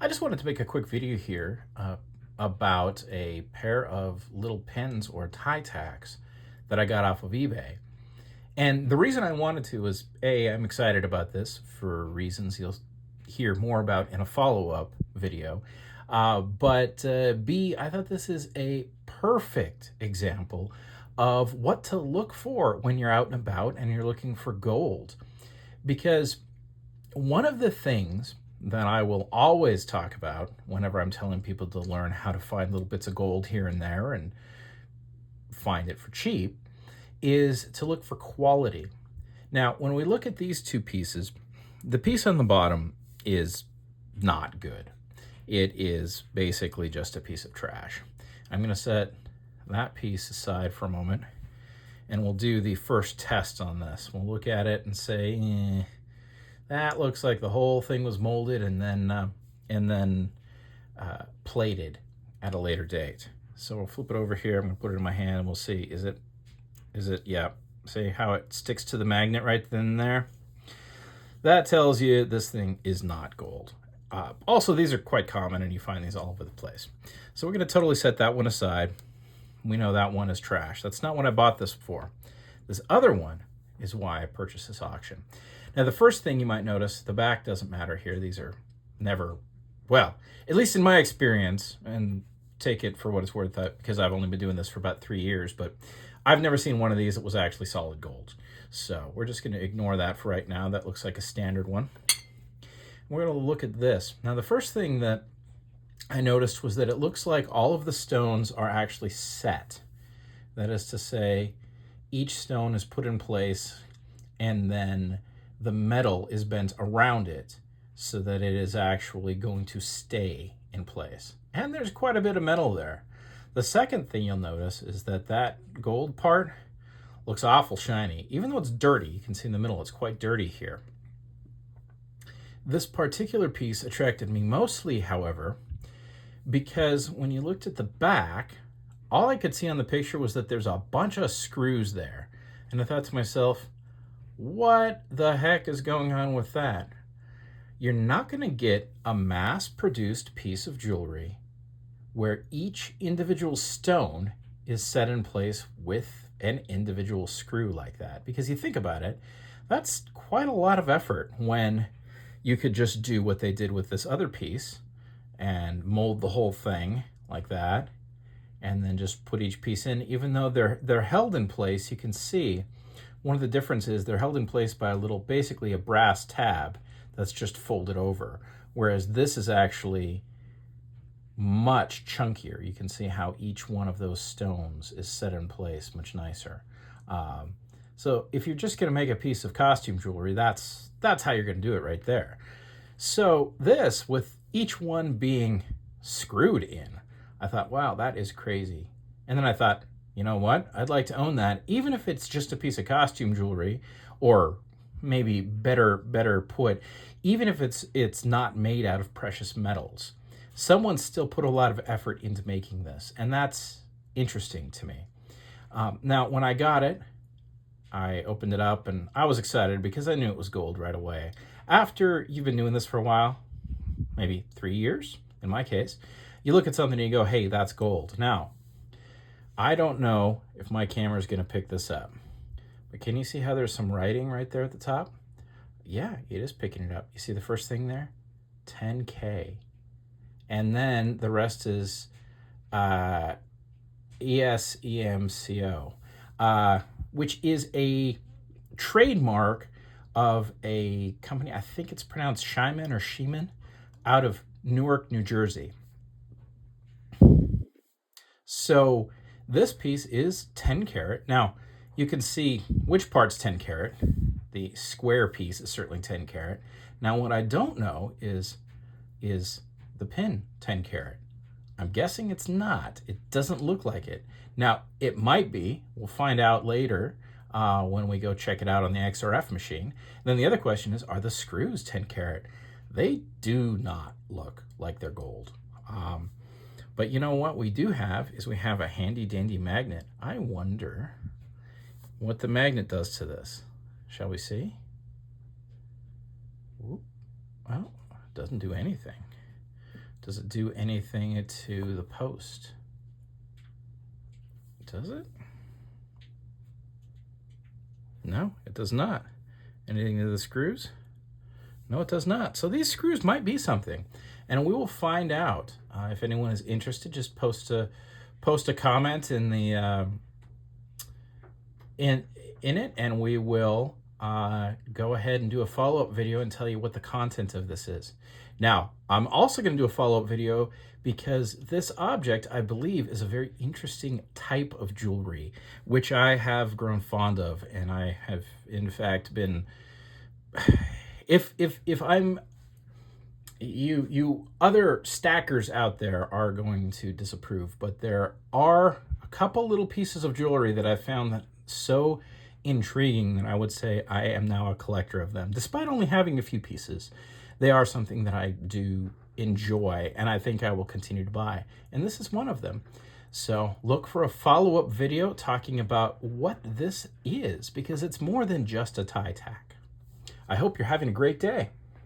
I just wanted to make a quick video here about a pair of little pins or tie tacks that I got off of eBay. And the reason I wanted to is A, I'm excited about this for reasons you'll hear more about in a follow-up video. But B, I thought this is a perfect example of what to look for when you're out and about and you're looking for gold. Because one of the things that I will always talk about whenever I'm telling people to learn how to find little bits of gold here and there and find it for cheap is to look for quality. Now, when we look at these two pieces, the piece on the bottom is not good. It is basically just a piece of trash. I'm going to set that piece aside for a moment and we'll do the first test on this. We'll look at it and say, that looks like the whole thing was molded and then plated at a later date. So we'll flip it over here. I'm gonna put it in my hand and we'll see. Is it? Yeah. See how it sticks to the magnet right then and there? That tells you this thing is not gold. Also, these are quite common and you find these all over the place. So we're gonna totally set that one aside. We know that one is trash. That's not what I bought this for. This other one is why I purchased this auction. Now, the first thing you might notice, the back doesn't matter here. These are never, well, at least in my experience, and take it for what it's worth, because I've only been doing this for about 3 years, but I've never seen one of these that was actually solid gold. So we're just going to ignore that for right now. That looks like a standard one. We're going to look at this. Now, the first thing that I noticed was that it looks like all of the stones are actually set. That is to say, each stone is put in place and then the metal is bent around it so that it is actually going to stay in place. And there's quite a bit of metal there. The second thing you'll notice is that that gold part looks awful shiny. Even though it's dirty, you can see in the middle, it's quite dirty here. This particular piece attracted me mostly, however, because when you looked at the back, all I could see on the picture was that there's a bunch of screws there. And I thought to myself, what the heck is going on with that? You're not going to get a mass-produced piece of jewelry where each individual stone is set in place with an individual screw like that. Because you think about it, that's quite a lot of effort when you could just do what they did with this other piece and mold the whole thing like that and then just put each piece in. Even though they're held in place, you can see one of the differences, they're held in place by basically a brass tab that's just folded over, whereas this is actually much chunkier. You can see how each one of those stones is set in place much nicer. So if you're just going to make a piece of costume jewelry, that's how you're going to do it right there. So this, with each one being screwed in, I thought, wow, that is crazy. And then I thought, you know what? I'd like to own that, even if it's just a piece of costume jewelry, or maybe better put, even if it's not made out of precious metals. Someone still put a lot of effort into making this, and that's interesting to me. Now, when I got it, I opened it up, and I was excited because I knew it was gold right away. After you've been doing this for a while, maybe 3 years in my case, you look at something and you go, hey, that's gold. Now, I don't know if my camera is going to pick this up, but can you see how there's some writing right there at the top? Yeah, it is picking it up. You see the first thing there? 10K. And then the rest is ESEMCO, which is a trademark of a company, I think it's pronounced Shyman or Sheeman, out of Newark, New Jersey. So this piece is 10 karat. Now, you can see which part's 10 karat. The square piece is certainly 10 karat. Now, what I don't know is the pin 10 karat. I'm guessing it's not. It doesn't look like it. Now, it might be. We'll find out later when we go check it out on the XRF machine. And then the other question is, are the screws 10 karat? They do not look like they're gold. But you know what we do have is we have a handy dandy magnet. I wonder what the magnet does to this. Shall we see? Well, it doesn't do anything. Does it do anything to the post? Does it? No, it does not. Anything to the screws? No, it does not. So these screws might be something, and we will find out. If anyone is interested, just post a comment in the in it, and we will go ahead and do a follow-up video and tell you what the content of this is. Now, I'm also going to do a follow-up video because this object, I believe, is a very interesting type of jewelry, which I have grown fond of, and I have, in fact, been... If I'm... You other stackers out there are going to disapprove, but there are a couple little pieces of jewelry that I've found that so intriguing that I would say I am now a collector of them. Despite only having a few pieces, they are something that I do enjoy, and I think I will continue to buy. And this is one of them. So look for a follow-up video talking about what this is, because it's more than just a tie tack. I hope you're having a great day.